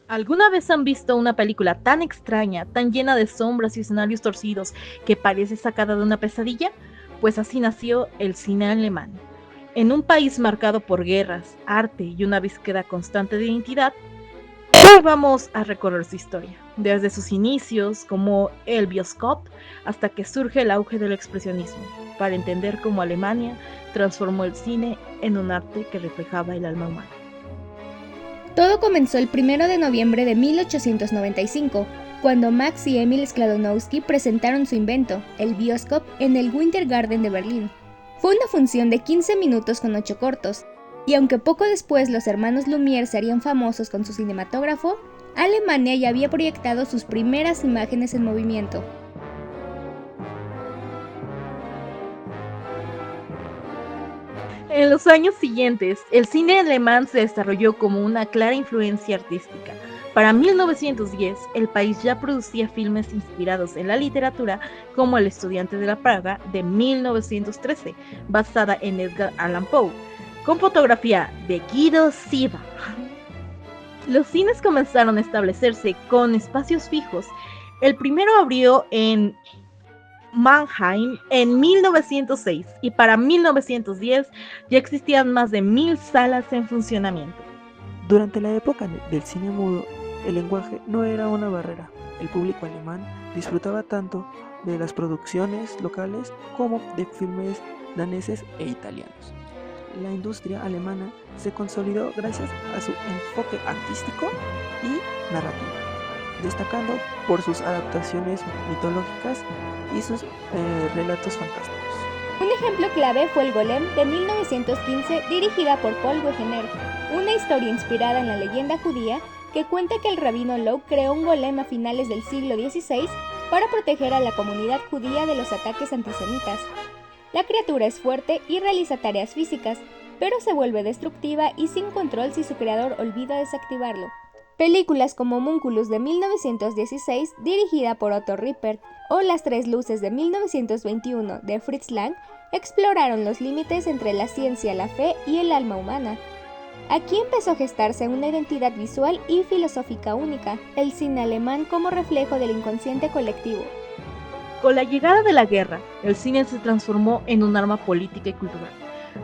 ¿Alguna vez han visto una película tan extraña, tan llena de sombras y escenarios torcidos que parece sacada de una pesadilla? Pues así nació el cine alemán. En un país marcado por guerras, arte y una búsqueda constante de identidad, hoy vamos a recorrer su historia, desde sus inicios como el Bioscope hasta que surge el auge del expresionismo, para entender cómo Alemania transformó el cine en un arte que reflejaba el alma humana. Todo comenzó el 1 de noviembre de 1895, cuando Max y Emil Sklodowski presentaron su invento, el Bioscope, en el Wintergarten de Berlín. Fue una función de 15 minutos con 8 cortos, y aunque poco después los hermanos Lumière se harían famosos con su cinematógrafo, Alemania ya había proyectado sus primeras imágenes en movimiento. En los años siguientes, el cine alemán se desarrolló como una clara influencia artística. Para 1910, el país ya producía filmes inspirados en la literatura, como El estudiante de la Praga de 1913, basada en Edgar Allan Poe, con fotografía de Guido Siva. Los cines comenzaron a establecerse con espacios fijos. El primero abrió en Mannheim en 1906 y para 1910 ya existían más de 1000 salas en funcionamiento. Durante la época del cine mudo, el lenguaje no era una barrera. El público alemán disfrutaba tanto de las producciones locales como de filmes daneses e italianos. La industria alemana se consolidó gracias a su enfoque artístico y narrativo, destacando por sus adaptaciones mitológicas y sus relatos fantásticos. Un ejemplo clave fue El Golem de 1915, dirigida por Paul Wegener, una historia inspirada en la leyenda judía que cuenta que el rabino Loew creó un golem a finales del siglo XVI para proteger a la comunidad judía de los ataques antisemitas. La criatura es fuerte y realiza tareas físicas, pero se vuelve destructiva y sin control si su creador olvida desactivarlo. Películas como Homunculus de 1916, dirigida por Otto Rippert, o Las Tres Luces de 1921 de Fritz Lang, exploraron los límites entre la ciencia, la fe y el alma humana. Aquí empezó a gestarse una identidad visual y filosófica única, el cine alemán como reflejo del inconsciente colectivo. Con la llegada de la guerra, el cine se transformó en un arma política y cultural.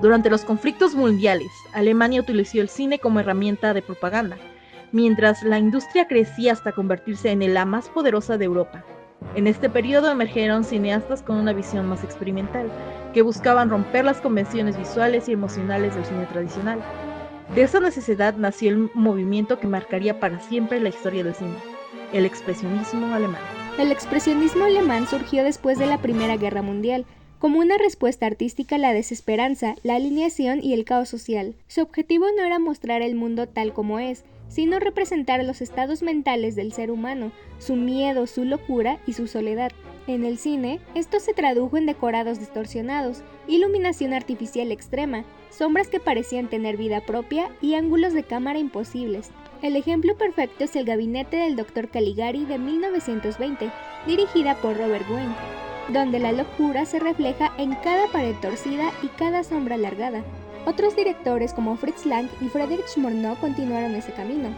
Durante los conflictos mundiales, Alemania utilizó el cine como herramienta de propaganda, mientras la industria crecía hasta convertirse en la más poderosa de Europa. En este periodo emergieron cineastas con una visión más experimental, que buscaban romper las convenciones visuales y emocionales del cine tradicional. De esa necesidad nació el movimiento que marcaría para siempre la historia del cine, el expresionismo alemán. El expresionismo alemán surgió después de la Primera Guerra Mundial, como una respuesta artística a la desesperanza, la alienación y el caos social. Su objetivo no era mostrar el mundo tal como es, sino representar los estados mentales del ser humano, su miedo, su locura y su soledad. En el cine, esto se tradujo en decorados distorsionados, iluminación artificial extrema, sombras que parecían tener vida propia y ángulos de cámara imposibles. El ejemplo perfecto es El gabinete del Dr. Caligari de 1920, dirigida por Robert Wayne, donde la locura se refleja en cada pared torcida y cada sombra alargada. Otros directores como Fritz Lang y Friedrich Murnau continuaron ese camino.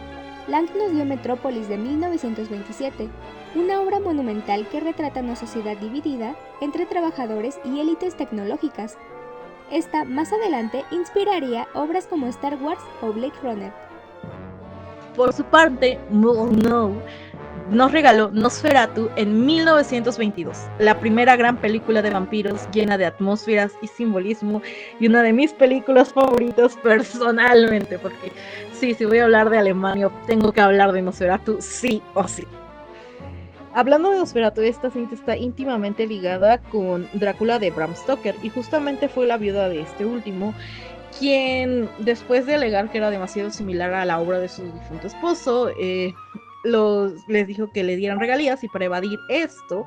Lang nos dio Metrópolis de 1927, una obra monumental que retrata una sociedad dividida entre trabajadores y élites tecnológicas. Esta, más adelante, inspiraría obras como Star Wars o Blade Runner. Por su parte, Murnau nos regaló Nosferatu en 1922, la primera gran película de vampiros llena de atmósferas y simbolismo, y una de mis películas favoritas personalmente, porque sí, si voy a hablar de Alemania, tengo que hablar de Nosferatu sí o sí. Hablando de Nosferatu, esta cinta está íntimamente ligada con Drácula de Bram Stoker, y justamente fue la viuda de este último quien, después de alegar que era demasiado similar a la obra de su difunto esposo, les dijo que le dieran regalías, y para evadir esto,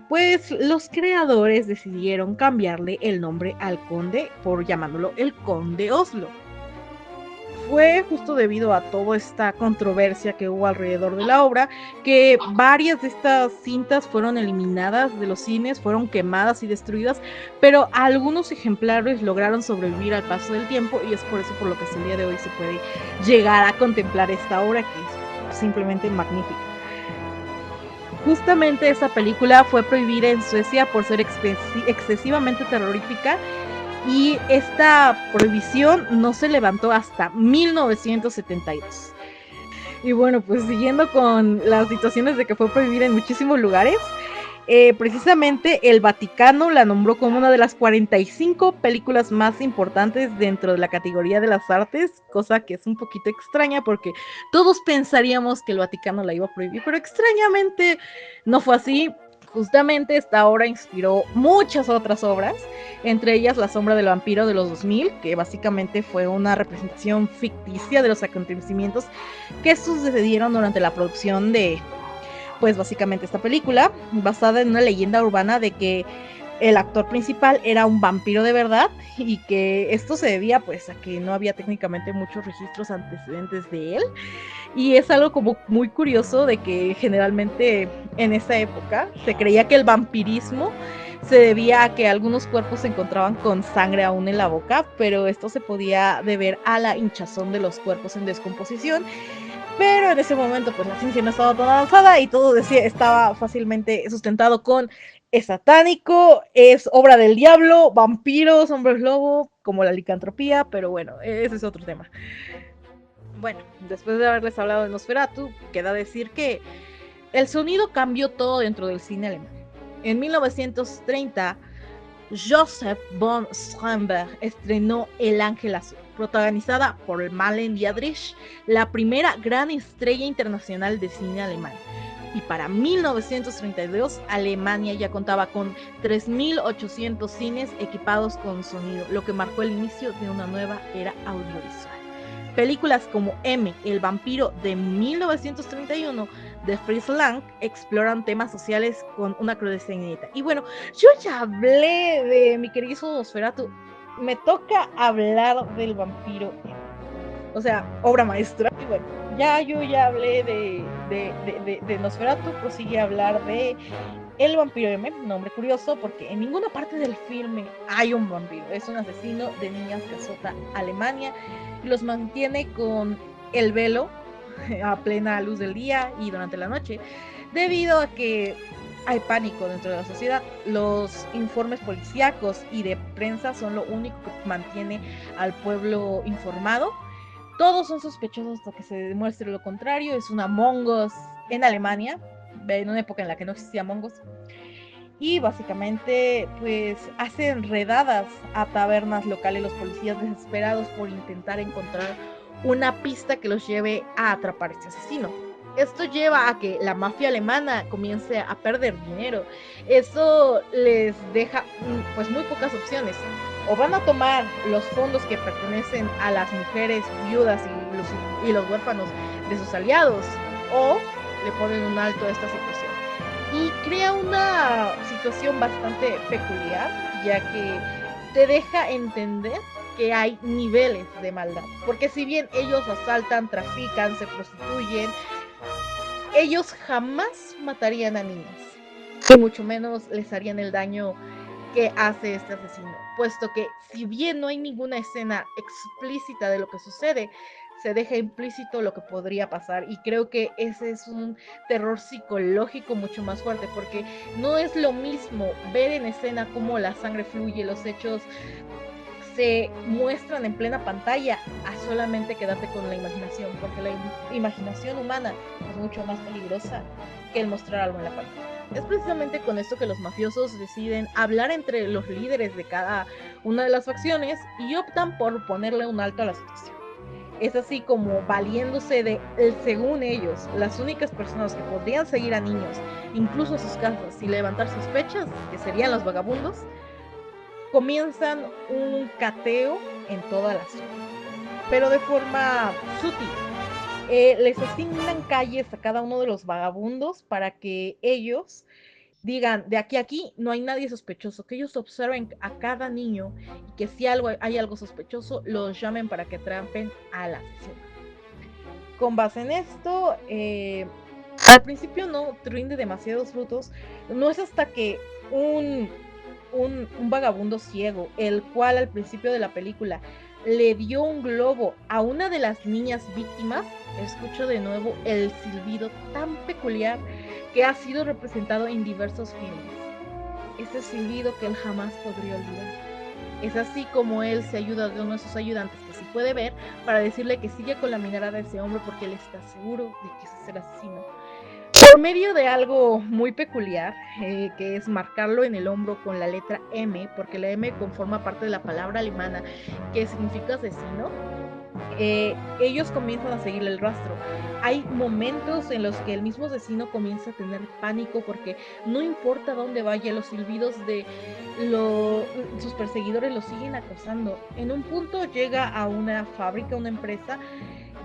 pues los creadores decidieron cambiarle el nombre al conde por llamándolo el Conde Oslo. Fue justo debido a toda esta controversia que hubo alrededor de la obra que varias de estas cintas fueron eliminadas de los cines, fueron quemadas y destruidas, pero algunos ejemplares lograron sobrevivir al paso del tiempo, y es por eso por lo que hasta el día de hoy se puede llegar a contemplar esta obra, que es simplemente magnífica. Justamente esta película fue prohibida en Suecia por ser excesivamente terrorífica, y esta prohibición no se levantó hasta 1972. Y bueno, pues siguiendo con las situaciones de que fue prohibida en muchísimos lugares, precisamente el Vaticano la nombró como una de las 45 películas más importantes dentro de la categoría de las artes, cosa que es un poquito extraña porque todos pensaríamos que el Vaticano la iba a prohibir, pero extrañamente no fue así. Justamente esta obra inspiró muchas otras obras, entre ellas La sombra del vampiro de los 2000, que básicamente fue una representación ficticia de los acontecimientos que sucedieron durante la producción de, pues básicamente esta película, basada en una leyenda urbana de que el actor principal era un vampiro de verdad, y que esto se debía pues a que no había técnicamente muchos registros antecedentes de él. Y es algo como muy curioso de que generalmente en esa época se creía que el vampirismo se debía a que algunos cuerpos se encontraban con sangre aún en la boca, pero esto se podía deber a la hinchazón de los cuerpos en descomposición. Pero en ese momento pues la ciencia no estaba tan avanzada y todo estaba fácilmente sustentado con es satánico, es obra del diablo, vampiros, hombres lobo, como la licantropía, pero bueno, ese es otro tema. Bueno, después de haberles hablado de Nosferatu, queda decir que el sonido cambió todo dentro del cine alemán. En 1930, Joseph von Stromberg estrenó El Ángel Azul, protagonizada por Marlene Dietrich, la primera gran estrella internacional de cine alemán. Y para 1932, Alemania ya contaba con 3.800 cines equipados con sonido, lo que marcó el inicio de una nueva era audiovisual. Películas como M, el vampiro de 1931 de Fritz Lang exploran temas sociales con una crudeza inédita. Y bueno, yo ya hablé de mi querido Nosferatu, me toca hablar del vampiro M. O sea, obra maestra. Y bueno, yo ya hablé de Nosferatu, prosigue a hablar de El vampiro M, nombre curioso porque en ninguna parte del filme hay un vampiro, es un asesino de niñas que azota Alemania y los mantiene con el velo a plena luz del día y durante la noche, debido a que hay pánico dentro de la sociedad. Los informes policíacos y de prensa son lo único que mantiene al pueblo informado. Todos son sospechosos hasta que se demuestre lo contrario. Es una Among Us en Alemania, en una época en la que no existía Among Us. Y básicamente pues hacen redadas a tabernas locales los policías, desesperados por intentar encontrar una pista que los lleve a atrapar a este asesino. Esto lleva a que la mafia alemana comience a perder dinero. Eso les deja pues muy pocas opciones. O van a tomar los fondos que pertenecen a las mujeres viudas y los huérfanos de sus aliados, o le ponen un alto a esta situación. Y crea una situación bastante peculiar, ya que te deja entender que hay niveles de maldad. Porque si bien ellos asaltan, trafican, se prostituyen, ellos jamás matarían a niñas. Y mucho menos les harían el daño que hace este asesino. Puesto que si bien no hay ninguna escena explícita de lo que sucede, se deja implícito lo que podría pasar, y creo que ese es un terror psicológico mucho más fuerte, porque no es lo mismo ver en escena cómo la sangre fluye, los hechos se muestran en plena pantalla, a solamente quedarte con la imaginación, porque la imaginación humana es mucho más peligrosa que el mostrar algo en la pantalla. Es precisamente con esto que los mafiosos deciden hablar entre los líderes de cada una de las facciones y optan por ponerle un alto a la situación. Es así como, valiéndose de, según ellos, las únicas personas que podrían seguir a niños, incluso a sus casas, y levantar sospechas, que serían los vagabundos, comienzan un cateo en toda la zona, pero de forma sutil. Les asignan calles a cada uno de los vagabundos para que ellos digan, de aquí a aquí no hay nadie sospechoso, que ellos observen a cada niño y que si hay algo sospechoso, los llamen para que atrapen al asesino. Con base en esto, al principio no rinde demasiados frutos. No es hasta que un vagabundo ciego, el cual al principio de la película le dio un globo a una de las niñas víctimas, escucho de nuevo el silbido tan peculiar que ha sido representado en diversos filmes. Ese silbido que él jamás podría olvidar. Es así como él se ayuda de uno de sus ayudantes, que sí puede ver, para decirle que siga con la mirada de ese hombre porque él está seguro de que ese es el asesino. Por medio de algo muy peculiar, que es marcarlo en el hombro con la letra M, porque la M conforma parte de la palabra alemana que significa asesino, ellos comienzan a seguirle el rastro. Hay momentos en los que el mismo asesino comienza a tener pánico porque no importa dónde vaya, los silbidos de sus perseguidores lo siguen acosando. En un punto llega a una fábrica, una empresa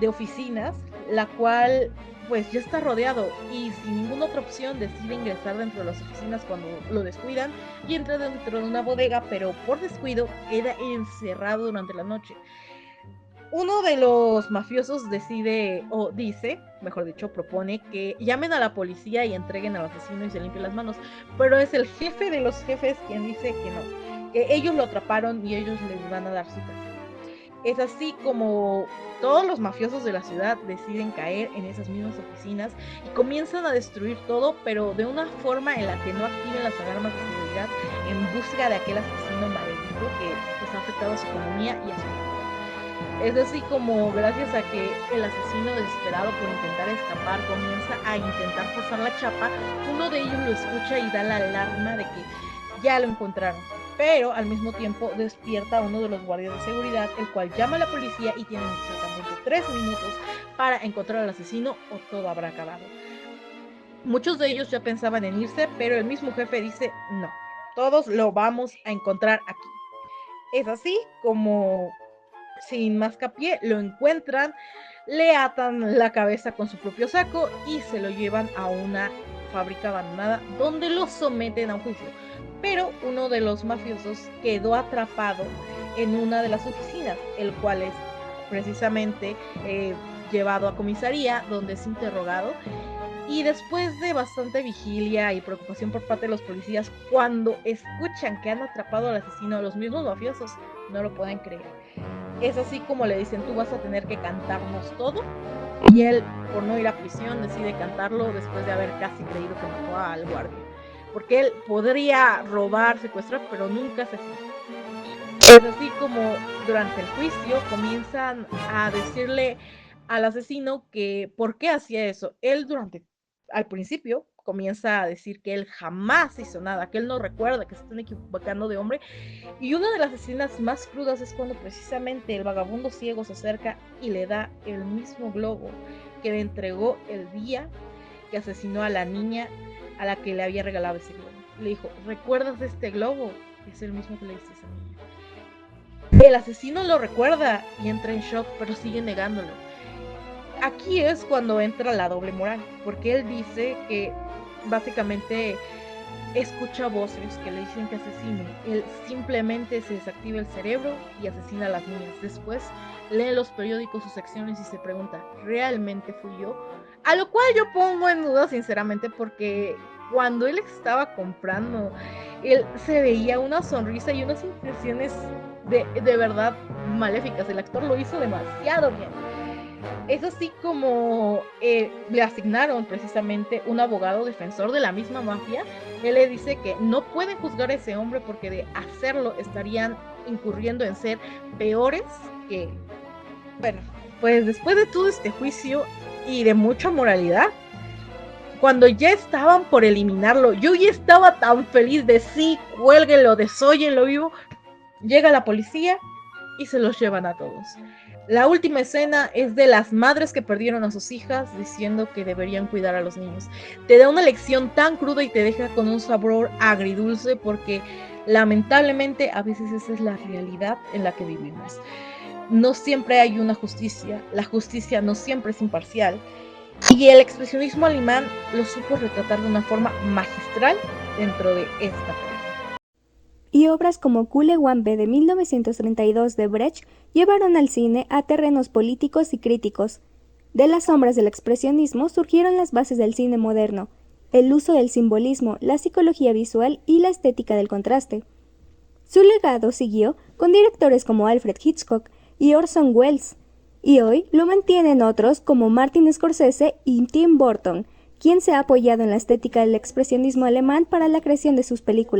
de oficinas, la cual pues ya está rodeado y sin ninguna otra opción decide ingresar dentro de las oficinas cuando lo descuidan y entra dentro de una bodega, pero por descuido queda encerrado durante la noche. Uno de los mafiosos decide, o dice, mejor dicho, propone que llamen a la policía y entreguen al asesino y se limpien las manos, pero es el jefe de los jefes quien dice que no, que ellos lo atraparon y ellos les van a dar su castigo. Es así como todos los mafiosos de la ciudad deciden caer en esas mismas oficinas y comienzan a destruir todo, pero de una forma en la que no activen las alarmas de seguridad en busca de aquel asesino maledito que pues, ha afectado a su economía y a su vida. Es así como gracias a que el asesino, desesperado por intentar escapar, comienza a intentar forzar la chapa, uno de ellos lo escucha y da la alarma de que ya lo encontraron. Pero al mismo tiempo despierta a uno de los guardias de seguridad, el cual llama a la policía y tienen exactamente 3 minutos para encontrar al asesino o todo habrá acabado. Muchos de ellos ya pensaban en irse, pero el mismo jefe dice no, todos lo vamos a encontrar aquí. Es así como, sin más capié, lo encuentran, le atan la cabeza con su propio saco y se lo llevan a una fábrica abandonada donde lo someten a un juicio. Pero uno de los mafiosos quedó atrapado en una de las oficinas, el cual es precisamente llevado a comisaría donde es interrogado. Y después de bastante vigilia y preocupación por parte de los policías, cuando escuchan que han atrapado al asesino, los mismos mafiosos no lo pueden creer. Es así como le dicen, tú vas a tener que cantarnos todo. Y él, por no ir a prisión, decide cantarlo después de haber casi creído que mató al guardia. Porque él podría robar, secuestrar, pero nunca se hace. Es así como durante el juicio comienzan a decirle al asesino que por qué hacía eso. Él al principio comienza a decir que él jamás hizo nada, que él no recuerda, que se están equivocando de hombre. Y una de las escenas más crudas es cuando precisamente el vagabundo ciego se acerca y le da el mismo globo que le entregó el día que asesinó a la niña a la que le había regalado ese globo. Le dijo, ¿recuerdas este globo? Es el mismo que le diste a esa niña. El asesino lo recuerda y entra en shock, pero sigue negándolo. Aquí es cuando entra la doble moral, porque él dice que básicamente escucha voces que le dicen que asesine. Él simplemente se desactiva el cerebro y asesina a las niñas. Después lee los periódicos, sus secciones y se pregunta, ¿realmente fui yo? A lo cual yo pongo en duda sinceramente porque cuando él estaba comprando, él se veía una sonrisa y unas intenciones de verdad maléficas. El actor lo hizo demasiado bien. Es así como le asignaron precisamente un abogado defensor de la misma mafia. Él le dice que no pueden juzgar a ese hombre porque de hacerlo estarían incurriendo en ser peores que él. Bueno, pues después de todo este juicio y de mucha moralidad, cuando ya estaban por eliminarlo, yo ya estaba tan feliz de sí, cuélguenlo, desóllenlo vivo. Llega la policía y se los llevan a todos. La última escena es de las madres que perdieron a sus hijas diciendo que deberían cuidar a los niños. Te da una lección tan cruda y te deja con un sabor agridulce porque lamentablemente a veces esa es la realidad en la que vivimos. No siempre hay una justicia, la justicia no siempre es imparcial y el expresionismo alemán lo supo retratar de una forma magistral dentro de esta película. Y obras como Kühle Wampe de 1932 de Brecht llevaron al cine a terrenos políticos y críticos. De las sombras del expresionismo surgieron las bases del cine moderno, el uso del simbolismo, la psicología visual y la estética del contraste. Su legado siguió con directores como Alfred Hitchcock, y Orson Welles, y hoy lo mantienen otros como Martin Scorsese y Tim Burton, quien se ha apoyado en la estética del expresionismo alemán para la creación de sus películas.